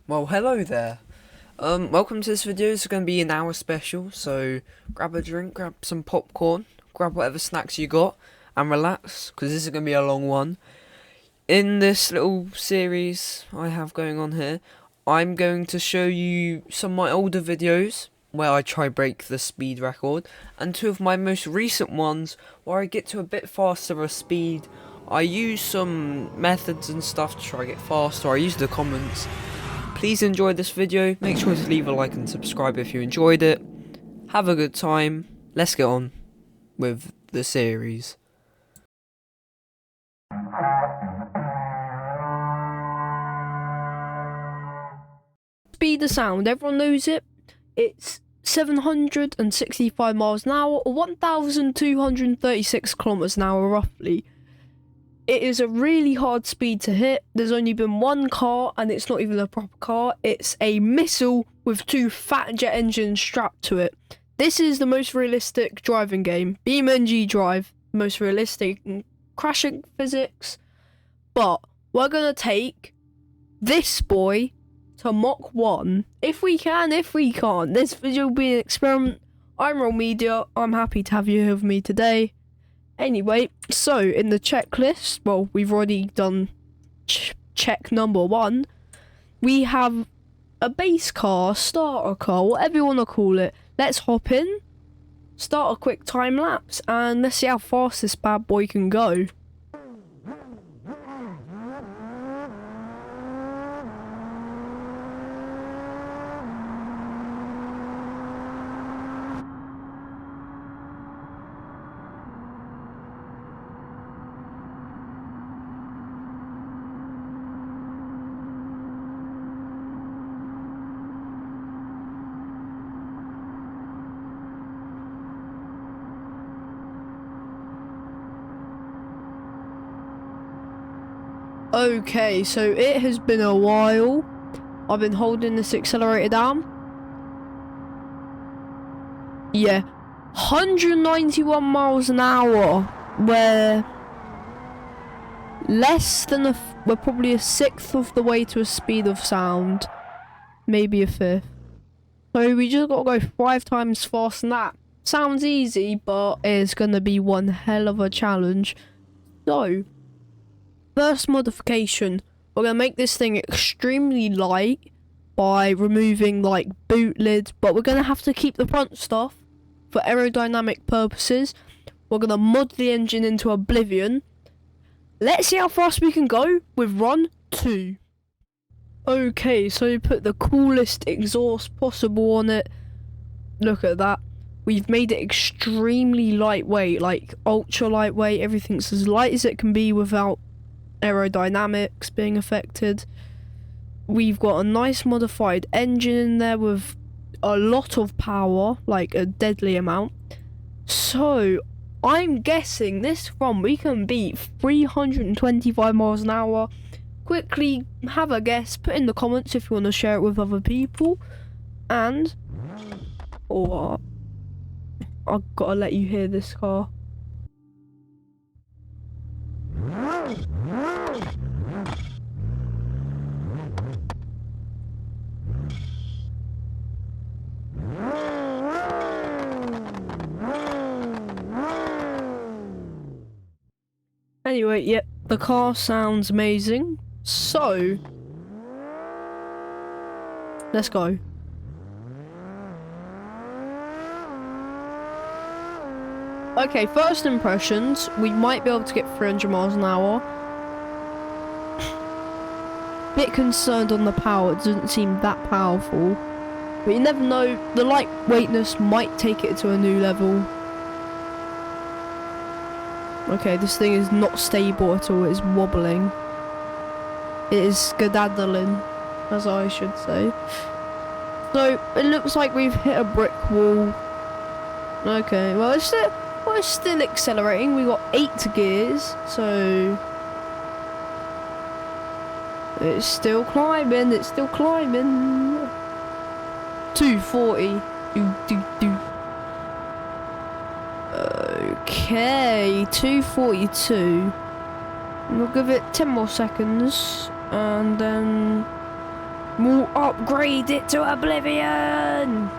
Well, hello there. Welcome to this video. It's going to be an hour special, so grab a drink, grab some popcorn, grab whatever snacks you got, and relax, because this is going to be a long one. In this little series I have going on here, I'm going to show you some of my older videos where I try break the speed record, and two of my most recent ones where I get to a bit faster a speed. I use some methods and stuff to try to get faster. I use the comments. Please enjoy this video, make sure to leave a like and subscribe if you enjoyed it. Have a good time, let's get on with the series. Speed of sound, everyone knows it. It's 765 miles an hour or 1,236 kilometers an hour roughly. It is a really hard speed to hit. There's only been one car, and it's not even a proper car. It's a missile with two fat jet engines strapped to it. This is the most realistic driving game. BeamNG Drive, most realistic in crashing physics. But we're gonna take this boy to Mach 1. If we can, if we can't. This video will be an experiment. I'm Roll Media. I'm happy to have you here with me today. Anyway, so in the checklist, well, we've already done check number 1. We have a base car, starter car, whatever you want to call it. Let's hop in, start a quick time lapse, and let's see how fast this bad boy can go. Okay, so it has been a while. I've been holding this accelerator down. Yeah, 191 miles an hour. We're less than we're probably a sixth of the way to a speed of sound, maybe a fifth. So we just gotta go 5 times faster than that. Sounds easy, but it's gonna be one hell of a challenge. So, first modification, we're going to make this thing extremely light by removing like boot lid, but we're going to have to keep the front stuff for aerodynamic purposes. We're going to mod the engine into oblivion. Let's see how fast we can go with run 2. Okay, so we put the coolest exhaust possible on it. Look at that. We've made it extremely lightweight, like ultra lightweight. Everything's as light as it can be without aerodynamics being affected. We've got a nice modified engine in there with a lot of power, like a deadly amount. So I'm guessing this run we can beat 325 miles an hour. Quickly have a guess, put in the comments if you want to share it with other people, and I've got to let you hear this car. Anyway, yep, the car sounds amazing. So, let's go. Okay, first impressions, we might be able to get 300 miles an hour. Bit concerned on the power, it doesn't seem that powerful. But you never know, the lightweightness might take it to a new level. Okay, this thing is not stable at all, it is wobbling. It is skedaddling, as I should say. So, it looks like we've hit a brick wall. Okay, well it's still accelerating. We got 8 gears, so it's still climbing. It's still climbing. 240. Okay, 242. We'll give it 10 more seconds, and then We'll upgrade it to oblivion.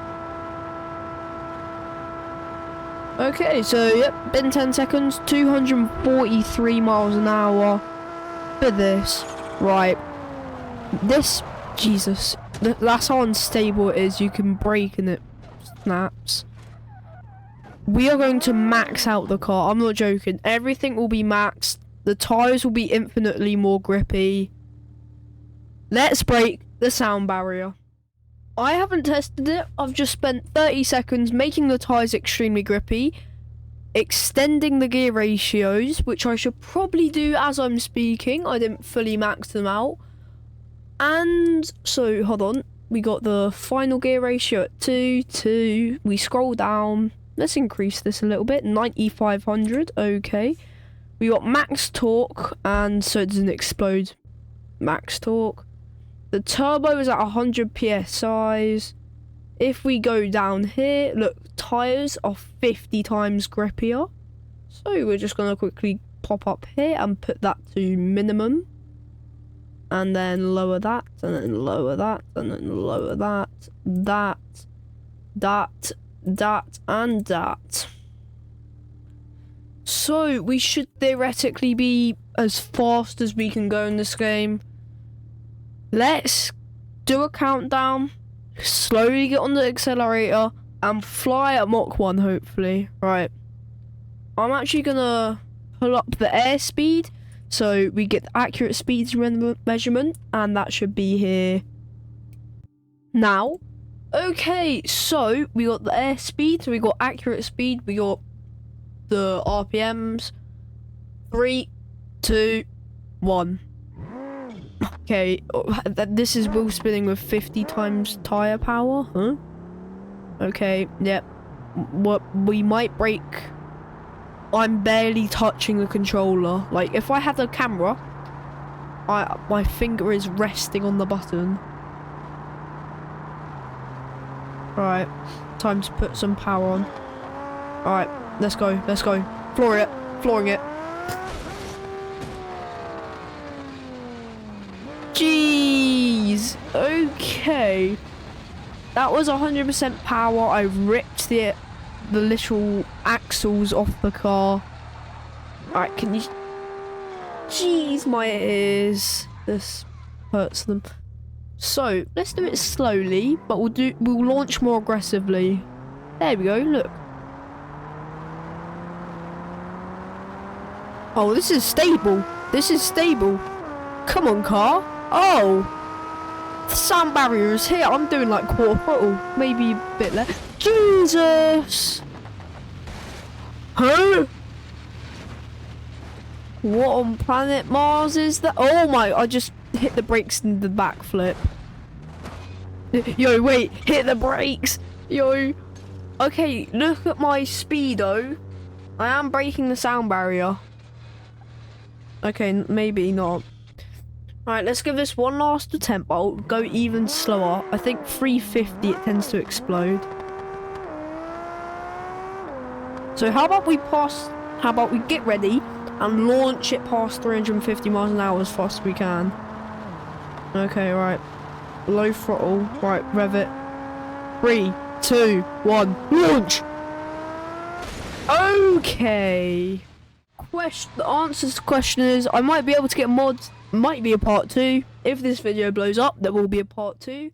Okay, so yep, been 10 seconds, 243 miles an hour for this. Right, this, Jesus, that's how unstable it is. You can brake and it snaps. We are going to max out the car. I'm not joking. Everything will be maxed. The tires will be infinitely more grippy. Let's break the sound barrier. I haven't tested it. I've just spent 30 seconds making the tires extremely grippy, extending the gear ratios, which I should probably do as I'm speaking. I didn't fully max them out. And so, hold on. We got the final gear ratio at 2. We scroll down. Let's increase this a little bit. 9,500. Okay. We got max torque, and so it doesn't explode. Max torque. The turbo is at 100 psi. If we go down here, look, tires are 50 times grippier. So we're just gonna quickly pop up here and put that to minimum. And then lower that, and then lower that, and then lower that, that, and that. So we should theoretically be as fast as we can go in this game. Let's do a countdown, slowly get on the accelerator, and fly at Mach 1, hopefully. Right. I'm actually gonna pull up the airspeed, so we get the accurate speed measurement, and that should be here now. Okay, so we got the airspeed, so we got accurate speed, we got the RPMs. 3, 2, 1. Okay, this is wheel spinning with 50 times tire power, huh? Okay, yep. What we might break. I'm barely touching the controller. Like, if I had a camera, my finger is resting on the button. Alright, time to put some power on. Alright, let's go, let's go. Flooring it. Jeez, okay. That was 100% power. I ripped the little axles off the car. Alright, can you... Jeez, my ears. This hurts them. So, let's do it slowly, but we'll launch more aggressively. There we go, look. Oh, this is stable. Come on, car. Oh, the sound barrier is here. I'm doing like quarter throttle, maybe a bit less. Jesus! Huh? What on planet Mars is that? Oh my, I just hit the brakes in the backflip. Yo, wait, hit the brakes. Yo. Okay, look at my speedo. I am breaking the sound barrier. Okay, maybe not. Alright, let's give this one last attempt. I'll go even slower. I think 350 it tends to explode. So how about we get ready and launch it past 350 miles an hour as fast as we can. Okay, right. Low throttle. Right, rev it. 3, 2, 1, launch! Okay. The answer to the question is, I might be able to get mods. Might be a part 2. If this video blows up, there will be a part 2.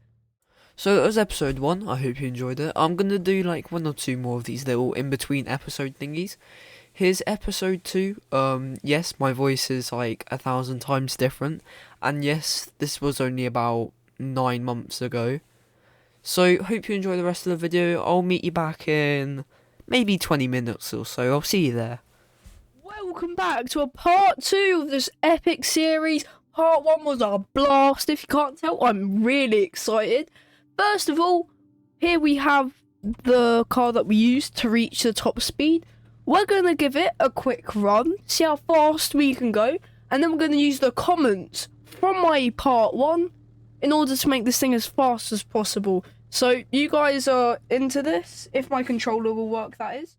So that was episode 1. I hope you enjoyed it. I'm gonna do like 1 or 2 more of these little in-between episode thingies. Here's episode 2. Yes, my voice is like 1,000 times different. And yes, this was only about 9 months ago. So, hope you enjoy the rest of the video. I'll meet you back in maybe 20 minutes or so. I'll see you there. Welcome back to a part 2 of this epic series. Part 1 was a blast. If you can't tell, I'm really excited. First of all, here we have the car that we used to reach the top speed. We're going to give it a quick run, see how fast we can go, and then we're going to use the comments from my part 1 in order to make this thing as fast as possible. So, you guys are into this? If my controller will work, that is.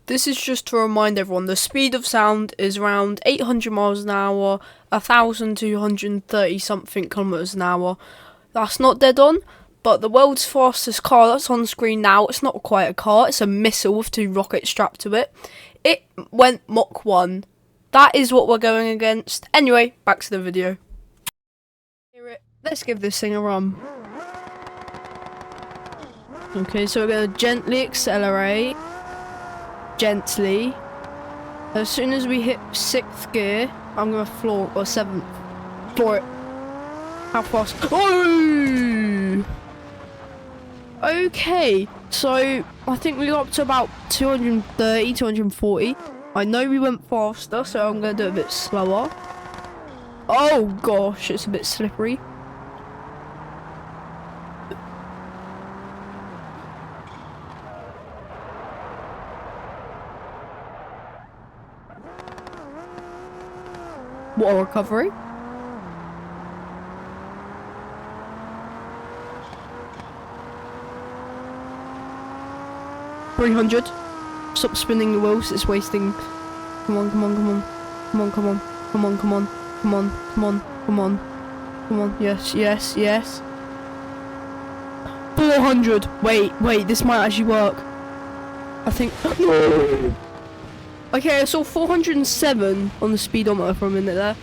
This is just to remind everyone, the speed of sound is around 800 miles an hour, 1,230 something kilometers an hour. That's not dead on. But the world's fastest car that's on screen now, it's not quite a car, it's a missile with 2 rockets strapped to it. It went Mach 1. That is what we're going against. Anyway, back to the video. Let's give this thing a run. Okay, so we're going to gently accelerate. Gently. As soon as we hit 6th gear, I'm going to floor, or 7th. Floor it. How fast? Oh! Okay, so I think we got up to about 230, 240. I know we went faster, so I'm going to do it a bit slower. Oh gosh, it's a bit slippery. What a recovery. $300. Stop spinning the wheels, it's wasting. Come on, come on, come on. Come on, come on. Come on, come on. Come on, come on, come on. Come on, yes, yes, yes. 400. Wait, this might actually work. I think. Okay, I saw 407 on the speedometer for a minute there.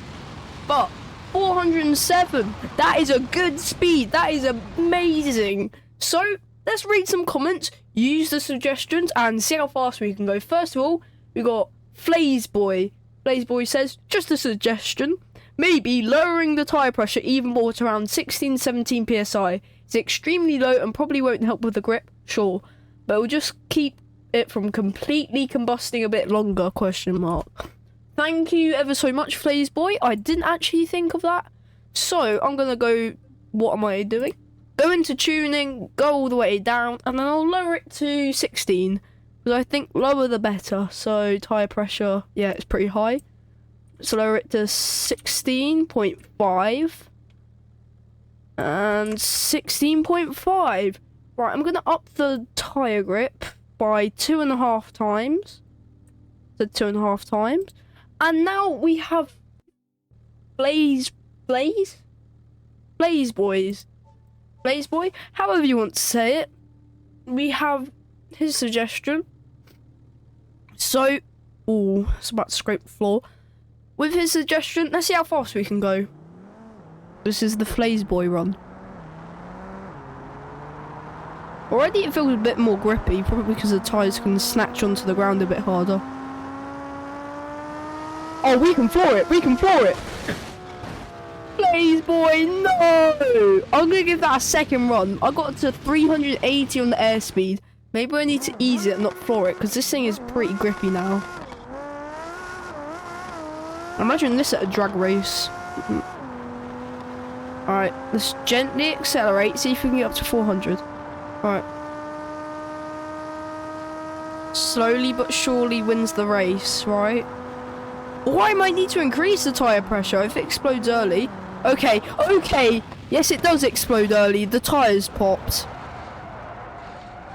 But 407, that is a good speed. That is amazing. So let's read some comments, use the suggestions, and see how fast we can go. First of all, we got Flazeboy. Flazeboy says, just a suggestion, maybe lowering the tyre pressure even more to around 16-17 psi. It's extremely low and probably won't help with the grip, sure, but it will just keep it from completely combusting a bit longer, question mark. Thank you ever so much, Flazeboy. I didn't actually think of that. So I'm gonna go, what am I doing? Go into tuning, go all the way down, and then I'll lower it to 16. Because I think lower the better. So tyre pressure, yeah, it's pretty high. So lower it to 16.5. And 16.5. Right, I'm gonna up the tyre grip by 2.5 times. So 2.5 times. And now we have Flazeboy, however you want to say it. We have his suggestion. So, ooh, it's about to scrape the floor. With his suggestion, let's see how fast we can go. This is the Flazeboy run. Already it feels a bit more grippy, probably because the tyres can snatch onto the ground a bit harder. Oh, we can floor it! We can floor it! Flazeboy, no! I'm gonna give that a second run. I got to 380 on the airspeed. Maybe I need to ease it and not floor it, because this thing is pretty grippy now. Imagine this at a drag race. Alright, let's gently accelerate, see if we can get up to 400. Alright. Slowly but surely wins the race, right? Or I might need to increase the tyre pressure if it explodes early. Okay, okay! Yes, it does explode early. The tyres popped.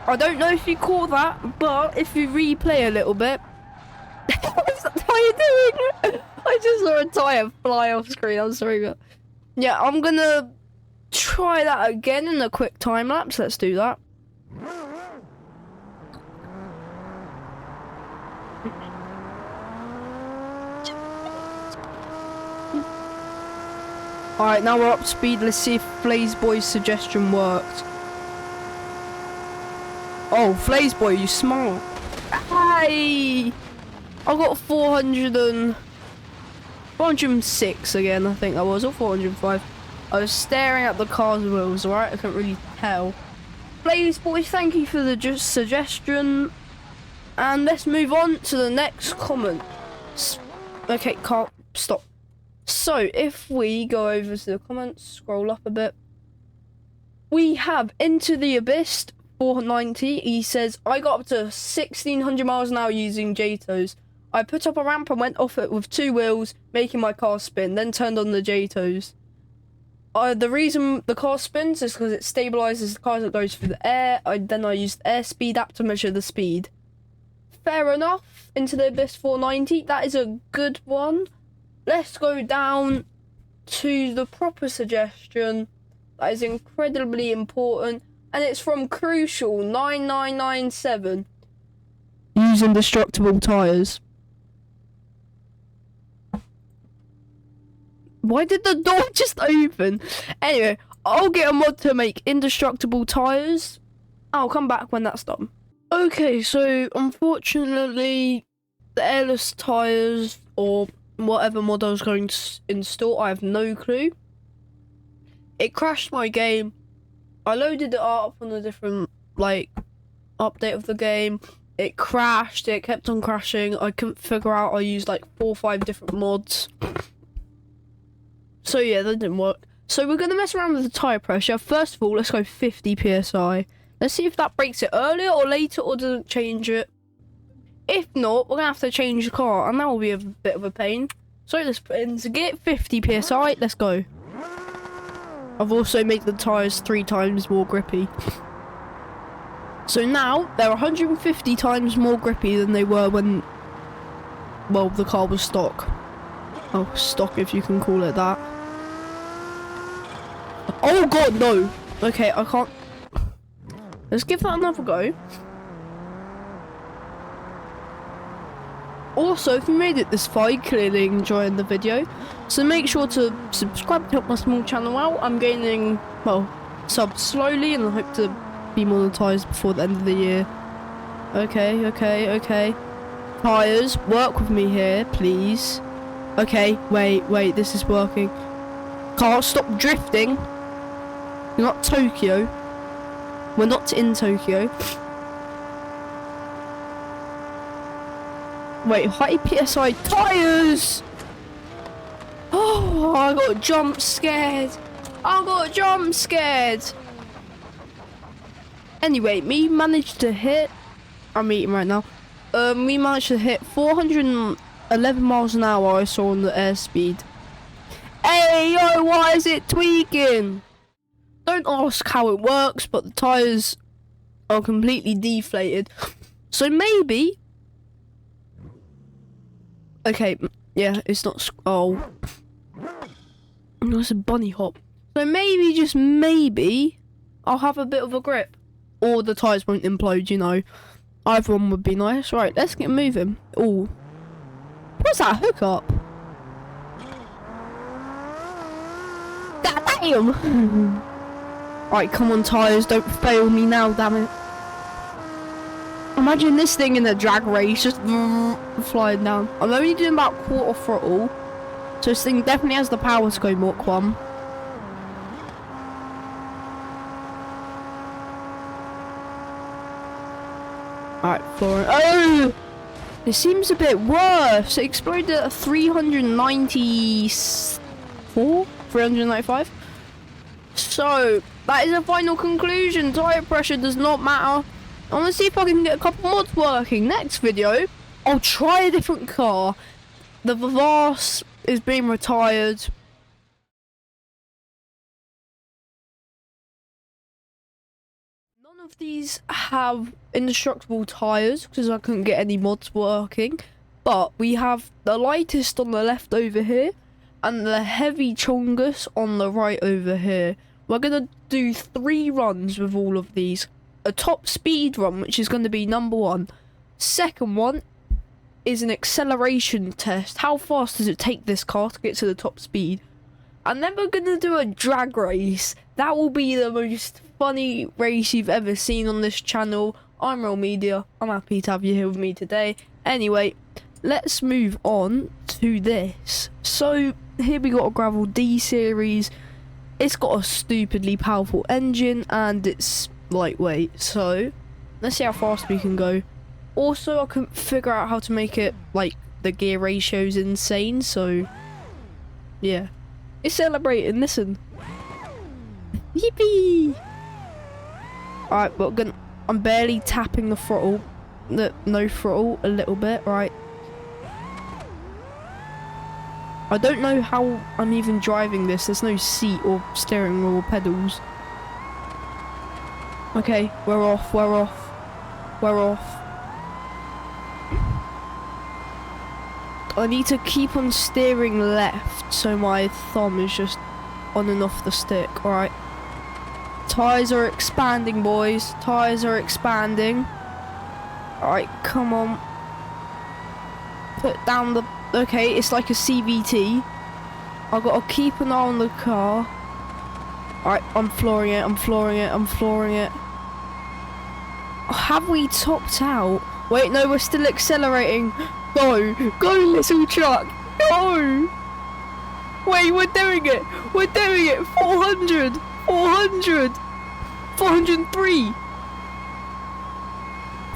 I don't know if you caught that, but if you replay a little bit... What's that tyre doing? I just saw a tyre fly off screen, I'm sorry, but... Yeah, I'm gonna try that again in a quick time lapse. Let's do that. Alright, now we're up to speed. Let's see if Flazeboy's suggestion worked. Oh, Flazeboy, you smart. Hey! I got 406 again, I think I was, or 405. I was staring at the car's wheels, alright? I couldn't really tell. Flazeboy, thank you for the suggestion. And let's move on to the next comment. Okay, can't stop. So, if we go over to the comments, scroll up a bit. We have Into the Abyss 490. He says, I got up to 1600 miles an hour using JTOs. I put up a ramp and went off it with 2 wheels, making my car spin, then turned on the JTOs. The reason the car spins is because it stabilizes the car as it goes through the air. Then I used the airspeed app to measure the speed. Fair enough. Into the Abyss 490. That is a good one. Let's go down to the proper suggestion That is incredibly important, and it's from Crucial 9997. Use indestructible tires. Why did the door just open? Anyway, I'll get a mod to make indestructible tires. I'll come back when that's done. Okay, so unfortunately, the airless tires or whatever mod I was going to install, I have no clue. It crashed my game. I loaded it up on a different update of the game. It crashed. It kept on crashing. I couldn't figure out. I used like 4 or 5 different mods. So yeah, that didn't work. So we're gonna mess around with the tire pressure. First of all, let's go 50 psi. Let's see if that breaks it earlier or later or doesn't change it. If not, we're gonna have to change the car, and that will be a bit of a pain. So let's put into get 50 psi. Let's go. I've also made the tires 3 times more grippy. So now they're 150 times more grippy than they were when, well, the car was stock. Oh, stock if you can call it that. Oh god, no! Okay, I can't. Let's give that another go. Also, if you made it this far, you're clearly enjoying the video. So make sure to subscribe to help my small channel out. I'm gaining, well, subs slowly, and I hope to be monetized before the end of the year. Okay, okay, okay. Tires, work with me here, please. Okay, wait, this is working. Car, stop drifting. You're not Tokyo. We're not in Tokyo. Wait, high PSI tires! Oh, I got jump scared. I got jump scared. Anyway, we managed to hit. I'm eating right now. We managed to hit 411 miles an hour. I saw on the airspeed. Hey yo, why is it tweaking? Don't ask how it works, but the tires are completely deflated. So maybe. Okay, yeah, it's not. Oh, that's a bunny hop. So maybe, just maybe, I'll have a bit of a grip, or the tires won't implode. You know, either one would be nice. Right, let's get moving. Oh, what's that hookup? Damn! Right, come on, tires, don't fail me now, damn it. Imagine this thing in a drag race, just flying down. I'm only doing about quarter throttle, so this thing definitely has the power to go Mach 1. Alright, flooring. Oh! It seems a bit worse. It exploded at 394? 395? So, that is a final conclusion. Tire pressure does not matter. I want to see if I can get a couple mods working. Next video, I'll try a different car. The Vivas is being retired. None of these have indestructible tires because I couldn't get any mods working. But we have the lightest on the left over here and the heavy chongus on the right over here. We're going to do 3 runs with all of these. A top speed run, which is going to be number 1. Second one is an acceleration test. How fast does it take this car to get to the top speed? And then we're going to do a drag race. That will be the most funny race you've ever seen on this channel. I'm Real Media. I'm happy to have you here with me today. Anyway, let's move on to this. So here we got a Gravel D series. It's got a stupidly powerful engine and it's lightweight, so let's see how fast we can go. Also, I couldn't figure out how to make it like the gear ratio's insane, so yeah, it's celebrating. Listen, yippee! Alright, but I'm barely tapping the throttle, no throttle, a little bit. Right, I don't know how I'm even driving this. There's no seat or steering wheel or pedals. Okay, we're off. I need to keep on steering left so my thumb is just on and off the stick. Alright. Tires are expanding, boys. Tires are expanding. Alright, come on. Put down the... Okay, it's like a CVT. I've got to keep an eye on the car. Alright, I'm flooring it, I'm flooring it, I'm flooring it. Have we topped out? Wait, no, we're still accelerating. Go! Go, little truck! Go! Wait, we're doing it! We're doing it! 400! 400! 403!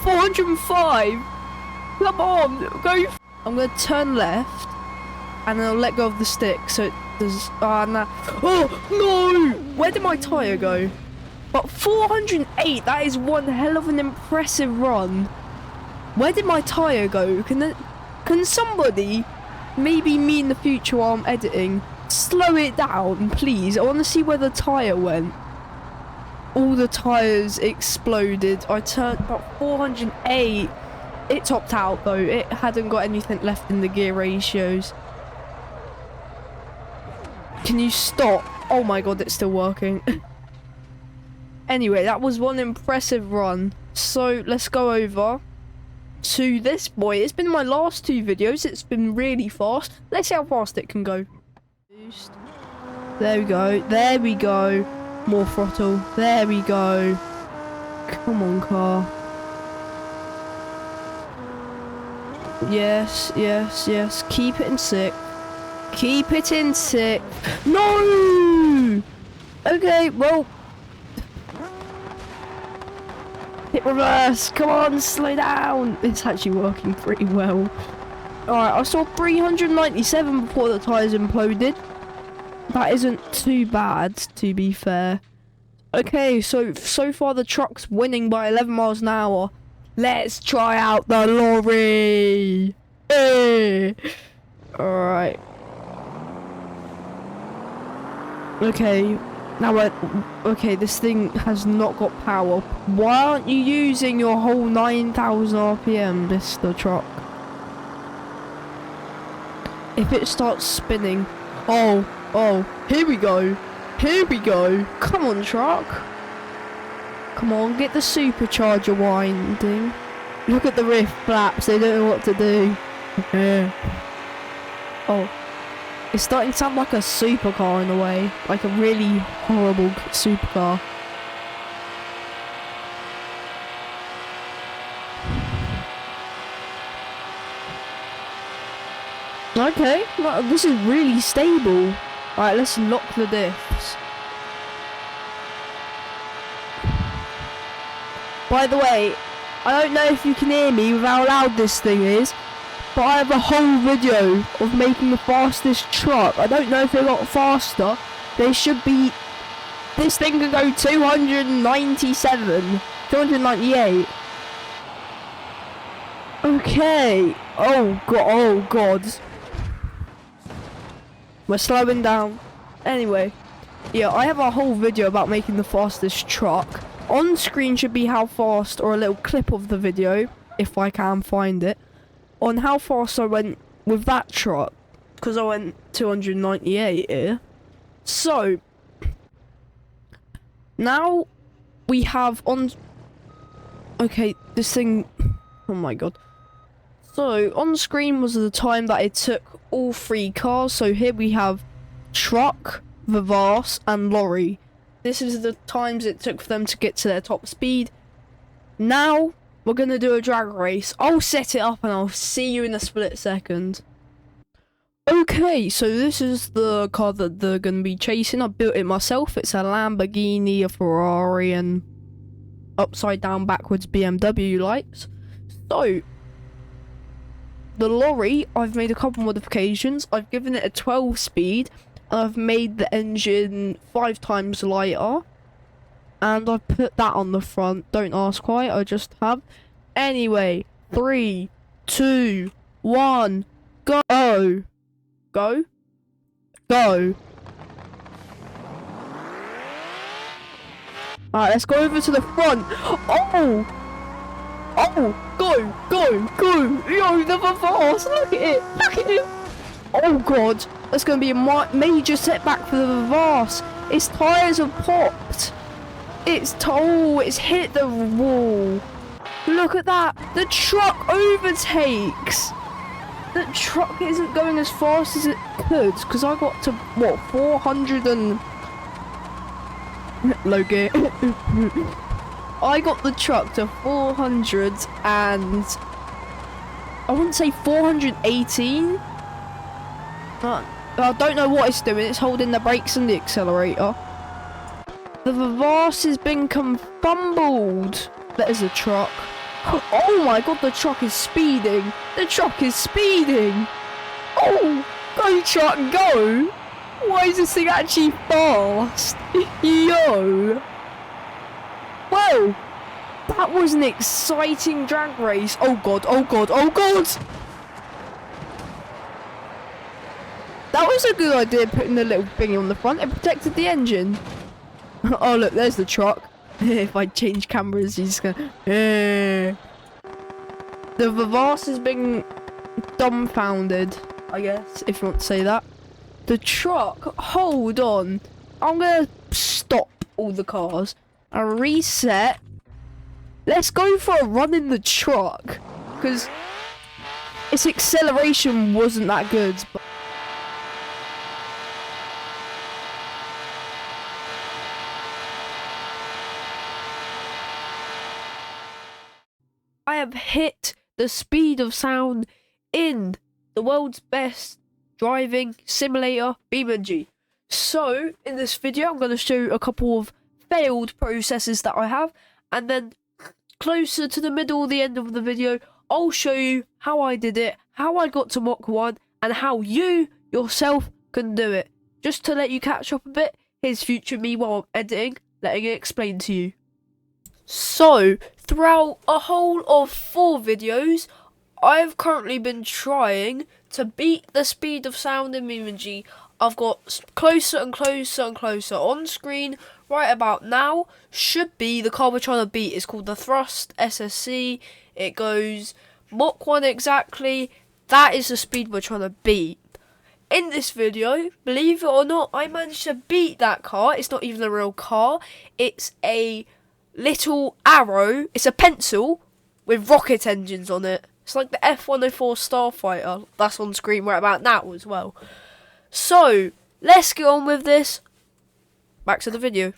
405! Come on! Go! I'm gonna turn left, and then I'll let go of the stick, so it does... no. Oh, no! Where did my tyre go? But 408, that is one hell of an impressive run. Where did my tyre go? Can somebody, maybe me in the future while I'm editing, slow it down, please? I want to see where the tyre went. All the tyres exploded. I turned about 408. It topped out though. It hadn't got anything left in the gear ratios. Can you stop? Oh my god, it's still working. Anyway, that was one impressive run. So let's go over to this boy. It's been my last two videos. It's been really fast. Let's see how fast it can go. Boost. There we go. There we go. More throttle. There we go. Come on, car. Yes, yes, yes. Keep it in sixth. Keep it in sixth. No! Okay, well. Hit reverse. Come on, slow down. It's actually working pretty well. Alright, I saw 397 before the tyres imploded. That isn't too bad, to be fair. Okay, so far the truck's winning by 11 miles an hour. Let's try out the lorry. Hey. Alright. Okay. Now, okay, this thing has not got power. Why aren't you using your whole 9,000 RPM, Mr. Truck? If it starts spinning... Oh, here we go. Here we go. Come on, truck. Come on, get the supercharger winding. Look at the rear flaps, they don't know what to do. Oh. It's starting to sound like a supercar in a way. Like a really horrible supercar. Okay, well, this is really stable. Alright, let's lock the diffs. By the way, I don't know if you can hear me with how loud this thing is, but I have a whole video of making the fastest truck. I don't know if it got faster. They should be... This thing can go 297, 298. Okay. Oh god. We're slowing down. Anyway, yeah, I have a whole video about making the fastest truck. On screen should be how fast, or a little clip of the video, if I can find it, on how fast I went with that truck, because I went 298 here. So, now we have on... Okay, this thing... Oh my god. So, on screen was the time that it took all three cars. So here we have truck, Vivas, and lorry. This is the times it took for them to get to their top speed. Now, we're going to do a drag race. I'll set it up and I'll see you in a split second. Okay, so this is the car that they're going to be chasing. I built it myself. It's a Lamborghini, a Ferrari, and upside down backwards BMW lights. So, the lorry, I've made a couple modifications. I've given it a 12 speed. And I've made the engine 5 times lighter. And I've put that on the front. Don't ask why, I just have. Anyway, 3, 2, 1, go! Go? Go. Alright, let's go over to the front. Oh! Oh! Go! Yo, the Vivas! Look at it! Look at it! Oh god! That's going to be a major setback for the Vivas. Its tyres have popped. It's hit the wall. Look at that. The truck overtakes. The truck isn't going as fast as it could because I got to, what, 400 and... low gear. I got the truck to 400 and... I wouldn't say 418. But I don't know what it's doing. It's holding the brakes and the accelerator. The reverse has been confumbled. There's a truck. Oh my god, the truck is speeding. The truck is speeding. Oh, go truck, go. Why is this thing actually fast? Yo. Well, that was an exciting drag race. Oh god, oh god, oh god. That was a good idea, putting the little thingy on the front. It protected the engine. Oh look, there's the truck. If I change cameras, he's gonna... The reverse has been dumbfounded, I guess, if you want to say that. The truck, hold on. I'm gonna stop all the cars and reset. Let's go for a run in the truck, because its acceleration wasn't that good. But I have hit the speed of sound in the world's best driving simulator, BeamNG. So, in this video, I'm going to show you a couple of failed processes that I have, and then closer to the middle or the end of the video, I'll show you how I did it, how I got to Mach 1, and how you yourself can do it. Just to let you catch up a bit, here's future me while I'm editing, letting it explain to you. So, throughout a whole of 4 videos, I've currently been trying to beat the speed of sound in BeamNG. I've got closer and closer and closer on screen. Right about now should be the car we're trying to beat. It's called the Thrust SSC. It goes Mach 1 exactly. That is the speed we're trying to beat. In this video, believe it or not, I managed to beat that car. It's not even a real car. It's a little arrow. It's a pencil with rocket engines on it. It's like the F-104 Starfighter. That's on screen right about now as well. So, let's get on with this. Back to the video.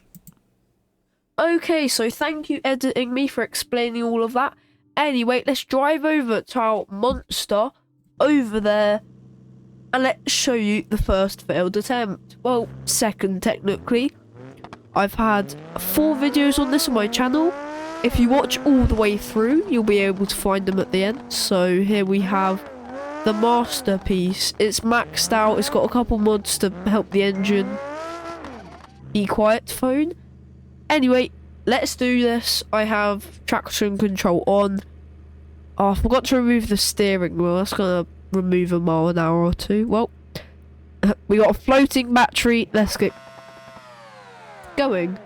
Okay, so thank you editing me for explaining all of that. Anyway, let's drive over to our monster over there. And let's show you the first failed attempt. Well, second technically. I've had 4 videos on this on my channel. If you watch all the way through, you'll be able to find them at the end. So here we have the masterpiece. It's maxed out. It's got a couple mods to help the engine. Quiet phone. Anyway, let's do this. I have traction control on. Oh, I forgot to remove the steering wheel. That's gonna remove a mile an hour or 2. Well, we got a floating battery. Let's get going.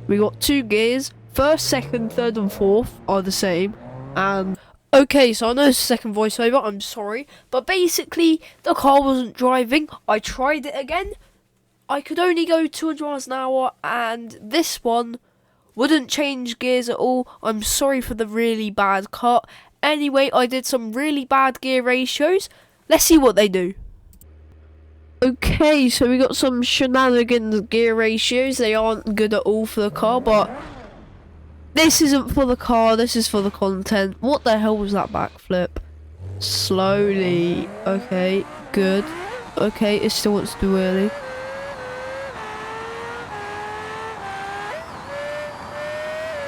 We got 2 gears. First, second, third and fourth are the same. And okay, so I know it's a second voiceover, I'm sorry, but basically the car wasn't driving. I tried it again. I could only go 200 miles an hour, and this one wouldn't change gears at all. I'm sorry for the really bad cut. Anyway, I did some really bad gear ratios. Let's see what they do. Okay, so we got some shenanigans gear ratios. They aren't good at all for the car, but this isn't for the car, this is for the content. What the hell was that backflip? Slowly. Okay, good. Okay, it still wants to do early.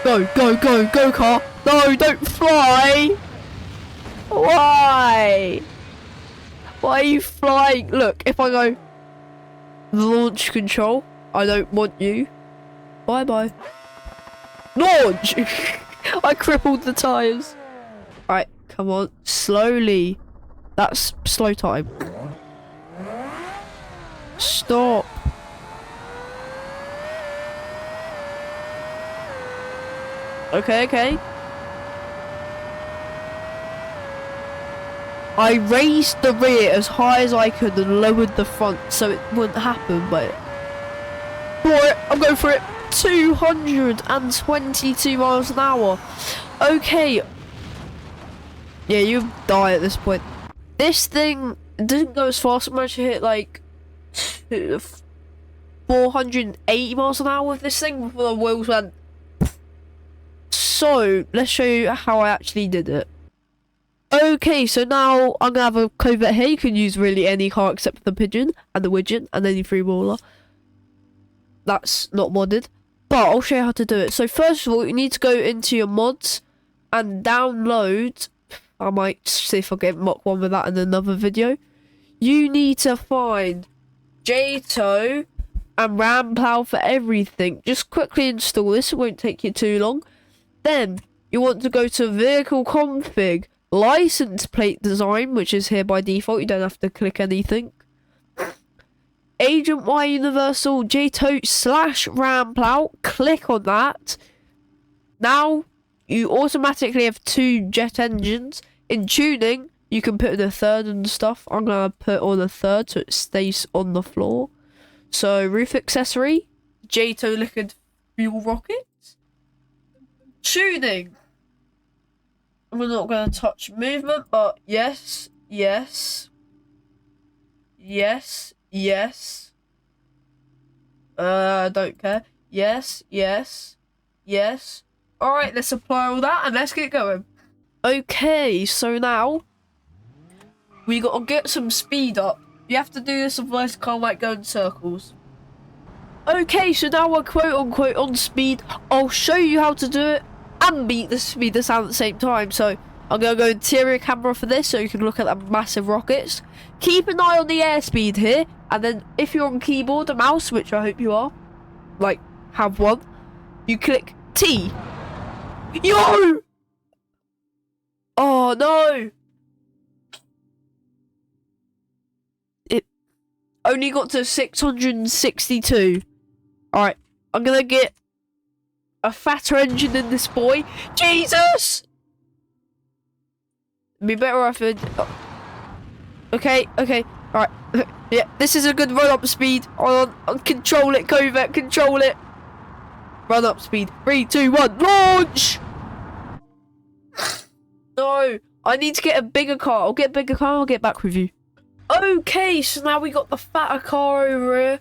Go, go, go, go car. No, don't fly. Why? Why are you flying? Look, if I go launch control, I don't want you. Bye bye. Launch! I crippled the tyres. Alright, come on. Slowly. That's slow time. Stop. Okay, okay. I raised the rear as high as I could and lowered the front so it wouldn't happen, but... I'm going for it. 222 miles an hour. Okay. Yeah, you die at this point. This thing didn't go as fast. I managed to hit like 480 miles an hour with this thing before the wheels went. So, let's show you how I actually did it. Okay, so now I'm gonna have a covert here. You can use really any car except for the Pigeon and the Widgeon and any three-wheeler. That's not modded, but I'll show you how to do it. So first of all, you need to go into your mods and download. I might see if I get Mach 1 with that in another video. You need to find JTO and Ramplow for everything. Just quickly install this, it won't take you too long. Then you want to go to vehicle config, license plate design, which is here by default, you don't have to click anything. Agent Y Universal JTO / Ramplow, click on that. Now you automatically have 2 jet engines. In tuning, you can put in a third and stuff. I'm gonna put on a third so it stays on the floor. So roof accessory, JTO liquid fuel rockets. Tuning. We're not gonna touch movement, but yes, yes, yes, yes. Don't care. Yes, yes, yes. Alright, let's apply all that and let's get going. Okay, so now we gotta get some speed up. You have to do this, otherwise the car might go in circles. Okay, so now we're quote unquote on speed. I'll show you how to do it and beat the speed of sound at the same time. So I'm gonna go interior camera for this so you can look at the massive rockets. Keep an eye on the airspeed here, and then if you're on keyboard or mouse, which I hope you are, like have one, you click T. Yo! Oh no! It only got to 662. Alright, I'm gonna get a fatter engine than this boy. Jesus! It'd be better if it... Okay, okay, alright. Yeah, this is a good run up speed. Hold on, control it, covert, control it. Run up speed. 3, 2, 1, launch! No, I need to get a bigger car. I'll get a bigger car, I'll get back with you. Okay, so now we got the fatter car over here.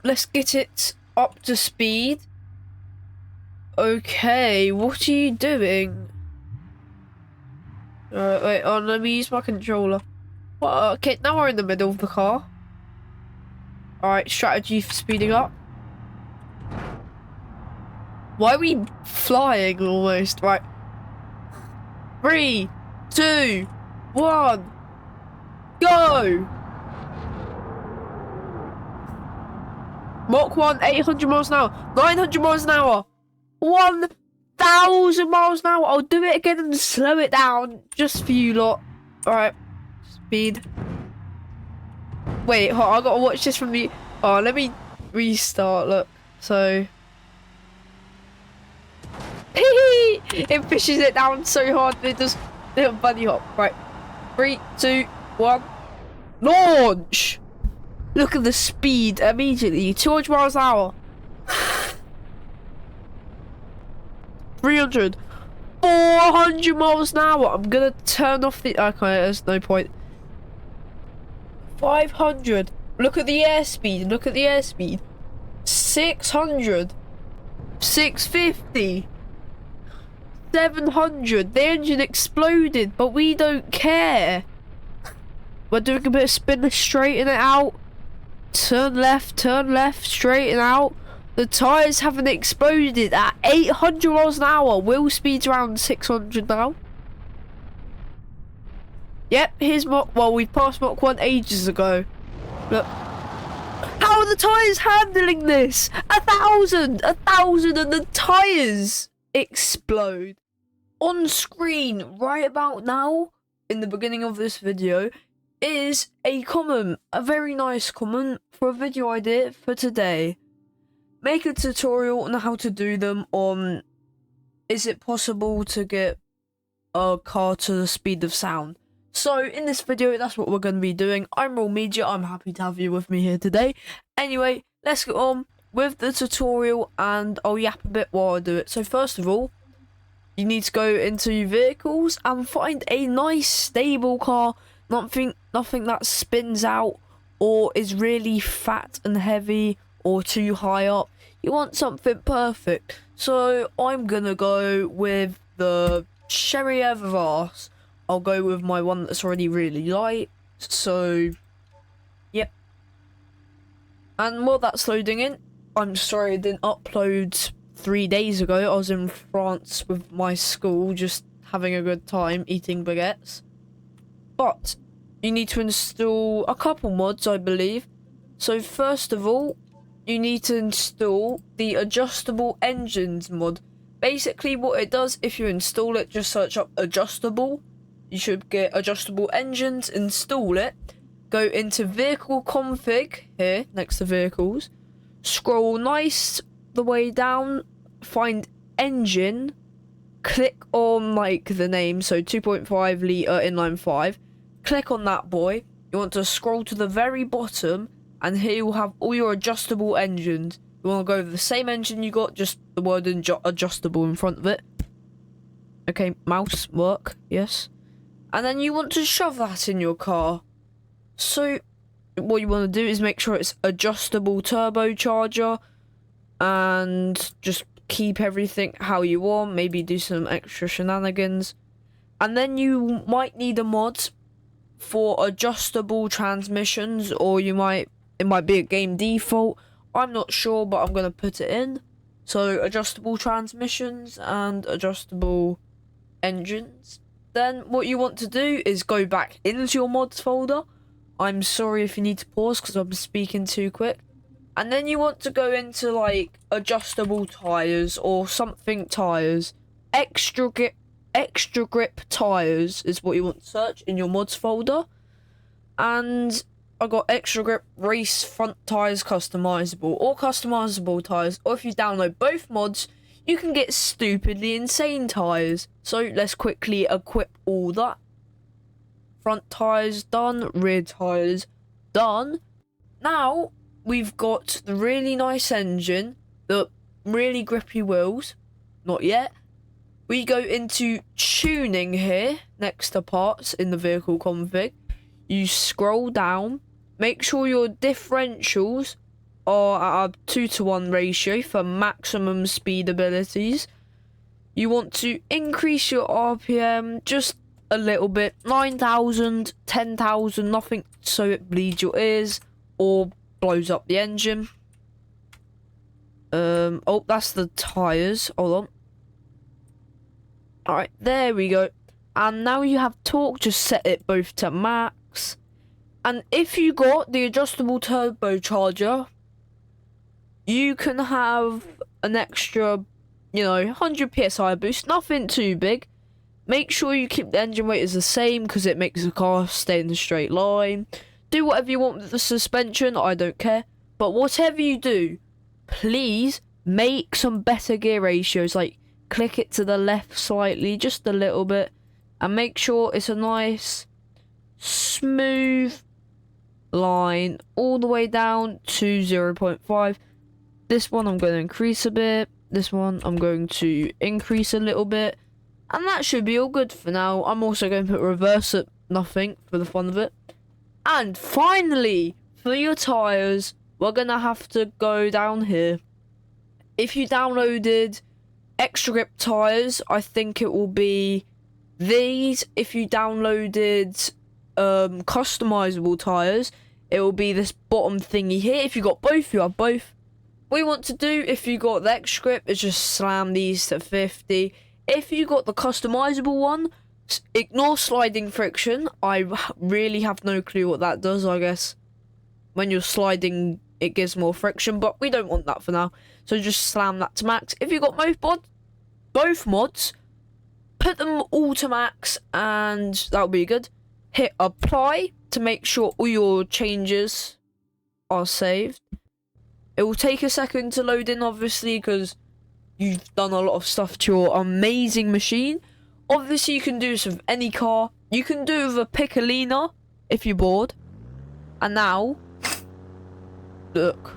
Let's get it up to speed. Okay, what are you doing? Wait, let me use my controller. Well, okay, now we're in the middle of the car. Alright, strategy for speeding up. Why are we flying almost? Right. 3, 2, 1, go! Mach 1, 800 miles an hour, 900 miles an hour, 1,000 miles an hour. I'll do it again and slow it down just for you lot. Alright, speed. Wait, hold on, I gotta watch this from the... Oh, let me restart, look. So... It pushes it down so hard that it does a bunny hop. Right. 3, 2, 1. Launch! Look at the speed immediately. 200 miles an hour. 300. 400 miles an hour. I'm gonna turn off the... Okay, there's no point. 500. Look at the airspeed. Look at the airspeed. 600. 650. 700. The engine exploded, but we don't care. We're doing a bit of spin, straighten it out. Turn left, straighten out. The tyres haven't exploded at 800 miles an hour. Wheel speed's around 600 now. Yep, here's Mach... Well, we passed Mach 1 ages ago. Look. How are the tyres handling this? 1,000! 1,000 and the tyres explode. On screen right about now, in the beginning of this video, is a comment, a very nice comment for a video idea for today. Make a tutorial on how to do them on, is it possible to get a car to the speed of sound? So in this video, that's what we're going to be doing. I'm Raw Media, I'm happy to have you with me here today. Anyway, let's get on with the tutorial, and I'll yap a bit while I do it. So first of all, you need to go into vehicles and find a nice stable car, nothing that spins out or is really fat and heavy or too high up. You want something perfect. So I'm gonna go with the Sherry Evervast. I'll go with my one that's already really light. So yep. And while that's loading in, I'm sorry I didn't upload 3 days ago. I was in France with my school, just having a good time eating baguettes. But you need to install a couple mods, I believe. So first of all, you need to install the adjustable engines mod. Basically what it does, if you install it, just search up adjustable. You should get adjustable engines, install it. Go into vehicle config here next to vehicles. Scroll nice the way down, find engine, click on like the name, so 2.5 litre inline 5, click on that boy. You want to scroll to the very bottom, and here you'll have all your adjustable engines. You want to go with the same engine you got, just the word adjustable in front of it. Okay, mouse work, yes. And then you want to shove that in your car. So what you want to do is make sure it's adjustable turbocharger, and just keep everything how you want, maybe do some extra shenanigans. And then you might need a mod for adjustable transmissions, or it might be a game default. I'm not sure, but I'm gonna put it in. So adjustable transmissions and adjustable engines. Then what you want to do is go back into your mods folder. I'm sorry if you need to pause because I'm speaking too quick. And then you want to go into like adjustable tires or something tires. Extra grip tires is what you want to search in your mods folder. And I got extra grip race front tires customizable or customizable tires. Or if you download both mods, you can get stupidly insane tires. So let's quickly equip all that. Front tires done, rear tires done. Now we've got the really nice engine, the really grippy wheels. Not yet. We go into tuning here next to parts in the vehicle config. You scroll down, make sure your differentials are at a 2:1 ratio for maximum speed abilities. You want to increase your RPM just a little bit, 9,000, 10,000, nothing so it bleeds your ears or blows up the engine. Oh, that's the tires. Hold on. Alright, there we go. And now you have torque, just set it both to max. And if you got the adjustable turbocharger, you can have an extra, 100 psi boost, nothing too big. Make sure you keep the engine weight as the same because it makes the car stay in a straight line. Do whatever you want with the suspension, I don't care. But whatever you do, please make some better gear ratios. Like, click it to the left slightly, just a little bit. And make sure it's a nice, smooth line all the way down to 0.5. This one I'm going to increase a bit. This one I'm going to increase a little bit. And that should be all good for now. I'm also going to put reverse at nothing for the fun of it. And finally, for your tyres, we're going to have to go down here. If you downloaded extra grip tyres, I think it will be these. If you downloaded customizable tyres, it will be this bottom thingy here. If you got both, you have both. What you want to do, if you got the extra grip, is just slam these to 50. If you got the customizable one, ignore sliding friction. I really have no clue what that does. I guess when you're sliding, it gives more friction, but we don't want that for now. So just slam that to max. If you got both mods, put them all to max, and that'll be good. Hit apply to make sure all your changes are saved. It will take a second to load in, obviously, because you've done a lot of stuff to your amazing machine. Obviously, you can do this with any car. You can do it with a Piccolina if you're bored. And now, look.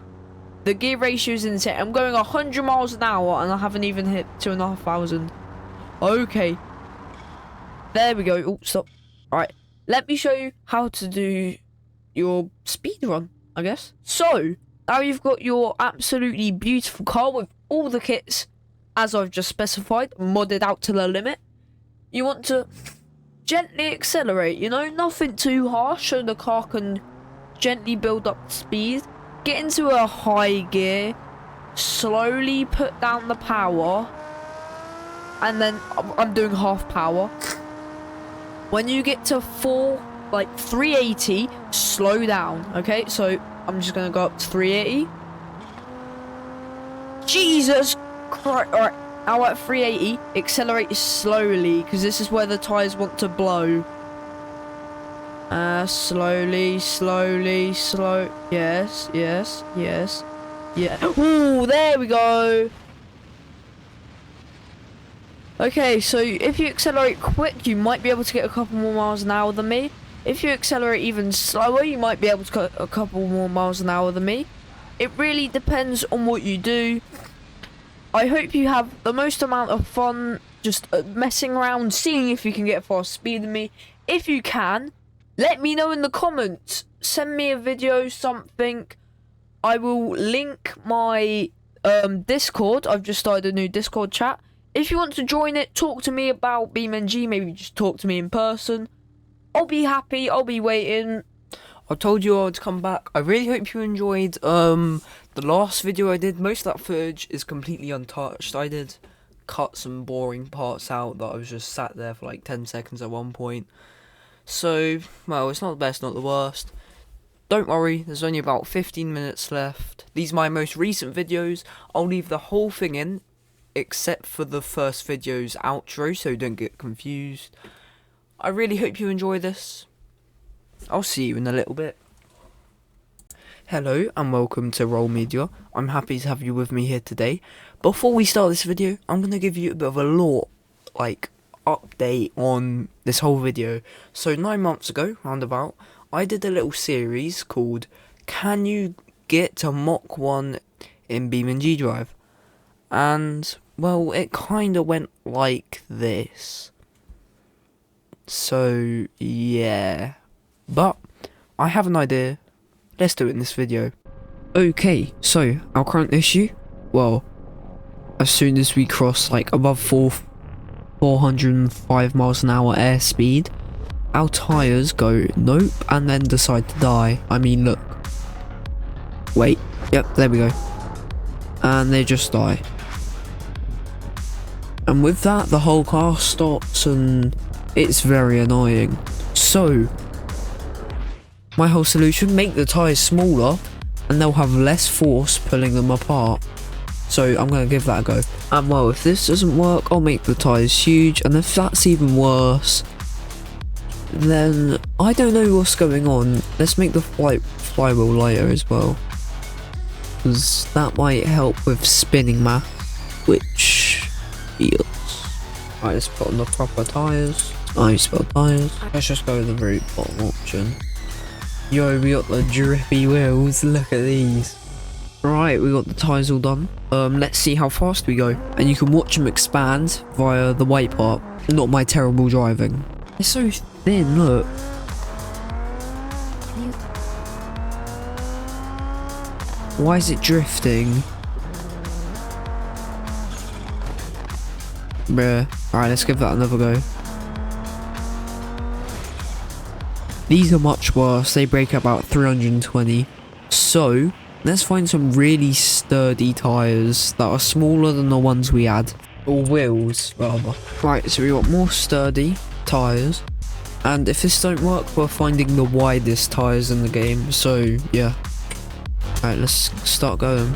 The gear ratio is insane. I'm going 100 miles an hour and I haven't even hit 2,500. Okay. There we go. Oh, stop. Alright. Let me show you how to do your speed run, I guess. So, now you've got your absolutely beautiful car with all the kits, as I've just specified, modded out to the limit. You want to gently accelerate, you know, nothing too harsh so the car can gently build up speed. Get into a high gear, slowly put down the power, and then I'm doing half power. When you get to 380, slow down, okay? So I'm just gonna go up to 380. Jesus Christ! Alright, now at 380, accelerate slowly, because this is where the tyres want to blow. Slowly. Yes. Yeah. Ooh, there we go. Okay, so if you accelerate quick, you might be able to get a couple more miles an hour than me. If you accelerate even slower, you might be able to get a couple more miles an hour than me. It really depends on what you do. I hope you have the most amount of fun just messing around, seeing if you can get a fast speed than me. If you can, let me know in the comments. Send me a video, something. I will link my Discord. I've just started a new Discord chat. If you want to join it, talk to me about BeamNG, maybe just talk to me in person. I'll be happy, I'll be waiting. I told you I would come back. I really hope you enjoyed the last video I did. Most of that footage is completely untouched. I did cut some boring parts out that I was just sat there for like 10 seconds at one point. So, well, it's not the best, not the worst. Don't worry, there's only about 15 minutes left. These are my most recent videos. I'll leave the whole thing in, except for the first video's outro, so don't get confused. I really hope you enjoy this. I'll see you in a little bit. Hello and welcome to Roll Media. I'm happy to have you with me here today. Before we start this video, I'm going to give you a bit of a lore, update on this whole video. So 9 months ago, roundabout, I did a little series called Can You Get to Mach 1 in BeamNG Drive? And, well, it kind of went like this. So, yeah. But, I have an idea. Let's do it in this video. Okay, so, our current issue? Well, as soon as we cross, above 405 miles an hour airspeed, our tyres go nope and then decide to die. I mean, look. Wait. Yep, there we go. And they just die. And with that, the whole car stops and it's very annoying. So, my whole solution, make the tyres smaller and they'll have less force pulling them apart. So I'm going to give that a go. And well, if this doesn't work, I'll make the tyres huge, and if that's even worse, then I don't know what's going on. Let's make the flywheel lighter as well, because that might help with spinning math, which feels. Alright, let's put on the proper tyres. I spelled tyres. Let's just go with the root bottom option. Yo, we got the drippy wheels, look at these. Right, we got the tyres all done. Let's see how fast we go. And you can watch them expand via the white part, not my terrible driving. It's so thin, look. Why is it drifting? Bruh. Alright, let's give that another go. These are much worse. They break about 320. So, let's find some really sturdy tyres that are smaller than the ones we had. Or wheels, rather. Right, so we got more sturdy tyres. And if this don't work, we're finding the widest tyres in the game. So, yeah. Alright, let's start going.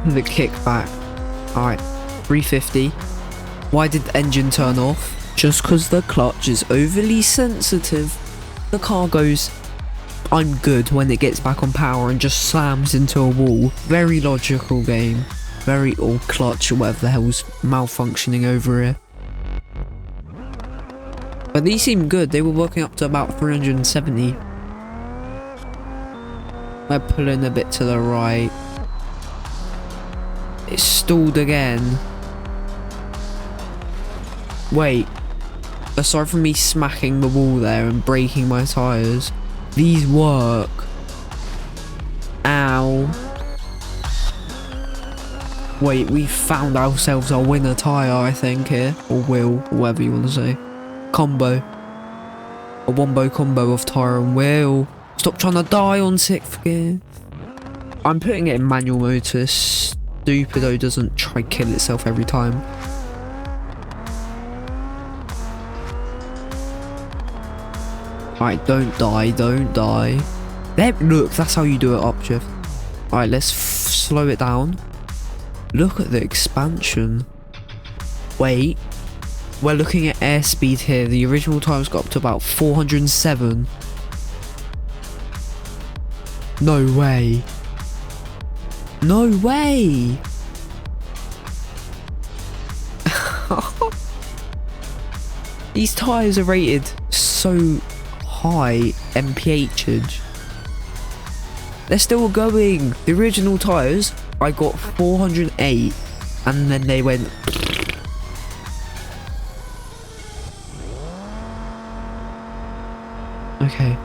The kickback. Alright, 350. Why did the engine turn off? Just because the clutch is overly sensitive. The car goes, I'm good, when it gets back on power and just slams into a wall. Very logical game. Very, or clutch or whatever the hell's malfunctioning over here. But these seem good. They were working up to about 370. We're pulling a bit to the right. It's stalled again. Wait. Aside from me smacking the wall there and breaking my tyres, these work. Ow. Wait, we found ourselves our winner tyre, I think, here. Or wheel, or whatever you want to say. Combo. A wombo combo of tyre and wheel. Stop trying to die on 6th gear. I'm putting it in manual mode so this stupido doesn't try kill itself every time. Alright, don't die, don't die. There, look, that's how you do it, upshift. Alright, let's slow it down. Look at the expansion. Wait. We're looking at airspeed here. The original times got up to about 407. No way. No way. These tyres are rated so high MPHage. They're still going. The original tyres, I got 408 and then they went. Okay.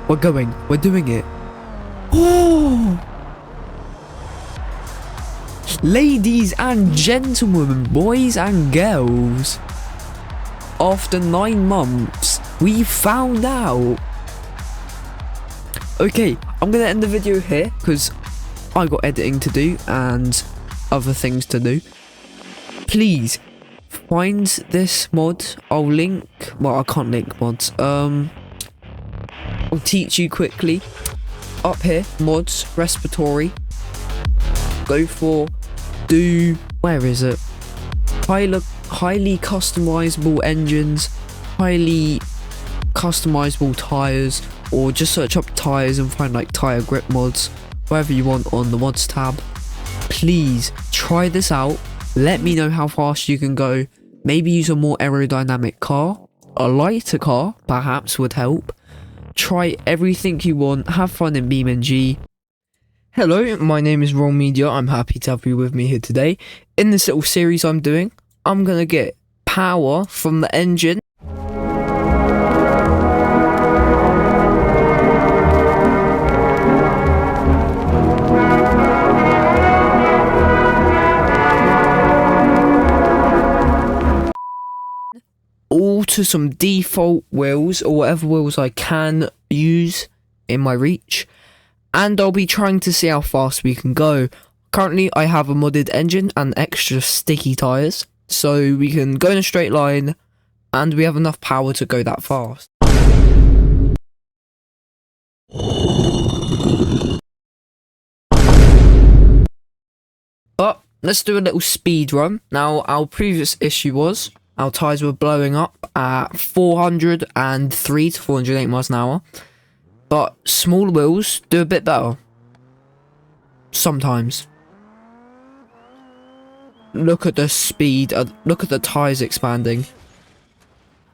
We're going. We're doing it. Oh! Ladies and gentlemen, boys and girls. After 9 months, we found out. Okay, I'm going to end the video here because I got editing to do and other things to do. Please find this mod. I'll link. Well, I can't link mods. I'll teach you quickly. Up here, mods, respiratory. Go for where is it? Highly customizable engines, highly customizable tires, or just search up tires and find like tire grip mods, whatever you want on the mods tab. Please try this out. Let me know how fast you can go. Maybe use a more aerodynamic car. A lighter car perhaps would help. Try everything you want. Have fun in BeamNG. Hello, my name is Roll Media. I'm happy to have you with me here today. In this little series I'm doing, I'm gonna get power from the engine. All to some default wheels or whatever wheels I can use in my reach. And I'll be trying to see how fast we can go. Currently, I have a modded engine and extra sticky tyres, so we can go in a straight line, and we have enough power to go that fast. But let's do a little speed run. Now, our previous issue was our tyres were blowing up at 403 to 408 miles an hour. But small wheels do a bit better. Sometimes. Look at the speed. Look at the tyres expanding.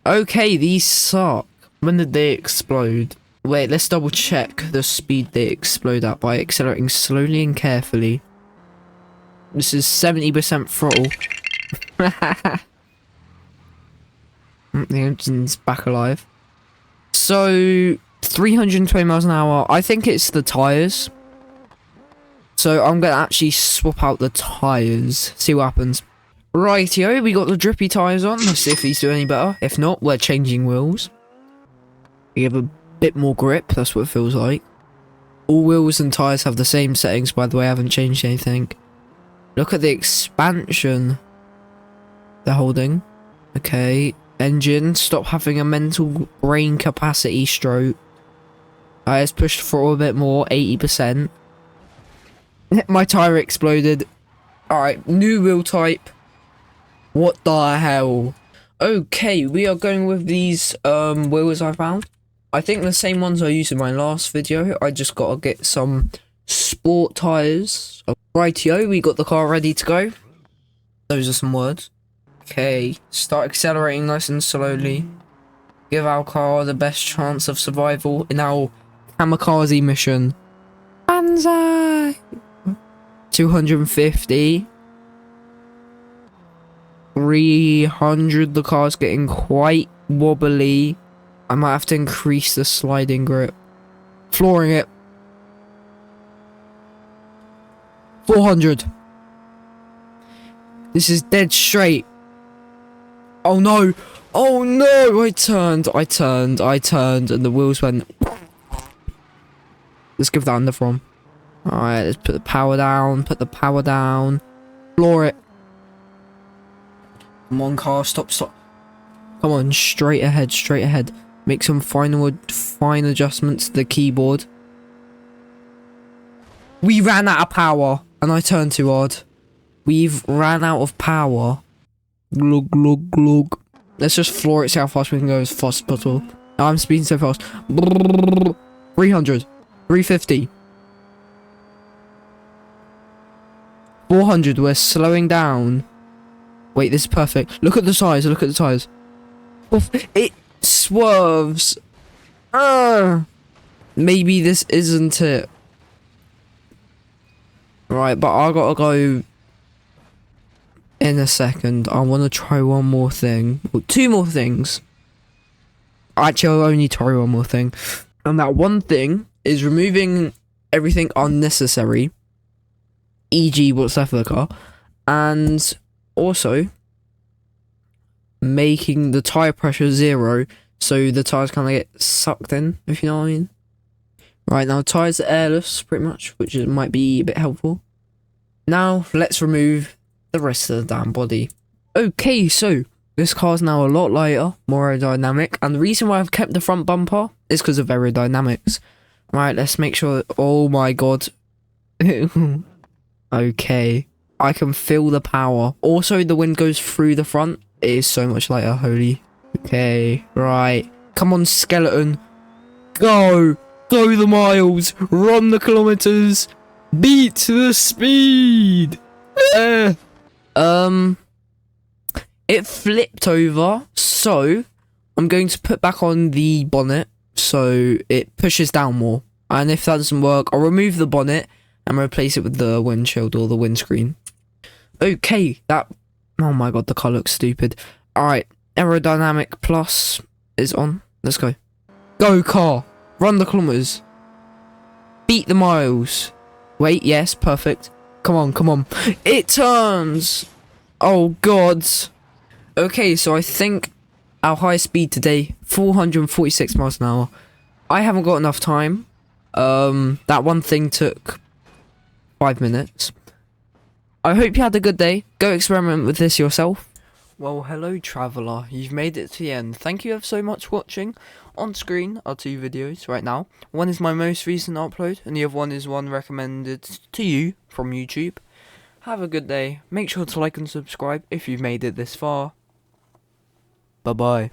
Okay, these suck. When did they explode? Wait, let's double check the speed they explode at by accelerating slowly and carefully. This is 70% throttle. The engine's back alive. So 320 miles an hour. I think it's the tyres. So I'm going to actually swap out the tyres. See what happens. Rightio, we got the drippy tyres on. Let's see if these do any better. If not, we're changing wheels. We have a bit more grip. That's what it feels like. All wheels and tyres have the same settings, by the way. I haven't changed anything. Look at the expansion they're holding. Okay. Engine, stop having a mental brain capacity stroke. Let's push the throttle a bit more, 80%. My tyre exploded. Alright, new wheel type. What the hell? Okay, we are going with these wheels I found. I think the same ones I used in my last video. I just gotta get some sport tyres. Rightio, we got the car ready to go. Those are some words. Okay, start accelerating nice and slowly. Give our car the best chance of survival in our kamikaze mission. Banzai! 250. 300. The car's getting quite wobbly. I might have to increase the sliding grip. Flooring it. 400. This is dead straight. Oh no. Oh no. I turned, and the wheels went. Let's give that under from. Alright, let's put the power down. Floor it. Come on, car. Stop. Come on, straight ahead. Make some fine adjustments to the keyboard. We ran out of power, and I turned too hard. We've ran out of power. Glug, glug, glug. Let's just floor it, see how fast we can go as fast as possible. Oh, I'm speeding so fast. 300. 350. 400. We're slowing down. Wait, this is perfect. Look at the size. It swerves. Maybe this isn't it. Right, but I gotta go in a second. I want to try one more thing. Well, two more things. Actually, I'll only try one more thing. And that one thing is removing everything unnecessary. E.g. what's left of the car. And also making the tyre pressure 0. So the tyres kind of get sucked in, if you know what I mean. Right, now tyres are airless, pretty much, which might be a bit helpful. Now, let's remove the rest of the damn body. Okay, so this car's now a lot lighter, more aerodynamic, and the reason why I've kept the front bumper is because of aerodynamics. Right, let's make sure. Oh my god. Okay, I can feel the power. Also, the wind goes through the front. It is so much lighter, holy. Okay, right. Come on, skeleton. Go the miles. Run the kilometers. Beat the speed. It flipped over, so I'm going to put back on the bonnet so it pushes down more. And if that doesn't work, I'll remove the bonnet and replace it with the windshield or the windscreen. Okay, oh my god, the car looks stupid. Alright, aerodynamic plus is on. Let's go. Go, car. Run the kilometers. Beat the miles. Wait, yes, perfect. Come on. It turns. Oh god. Okay, so I think our highest speed today, 446 miles an hour. I haven't got enough time. That one thing took 5 minutes. I hope you had a good day. Go experiment with this yourself. Well, hello traveller, you've made it to the end. Thank you ever so much for watching. On screen are 2 videos right now. One is my most recent upload, and the other one is one recommended to you from YouTube. Have a good day. Make sure to like and subscribe if you've made it this far. Bye bye.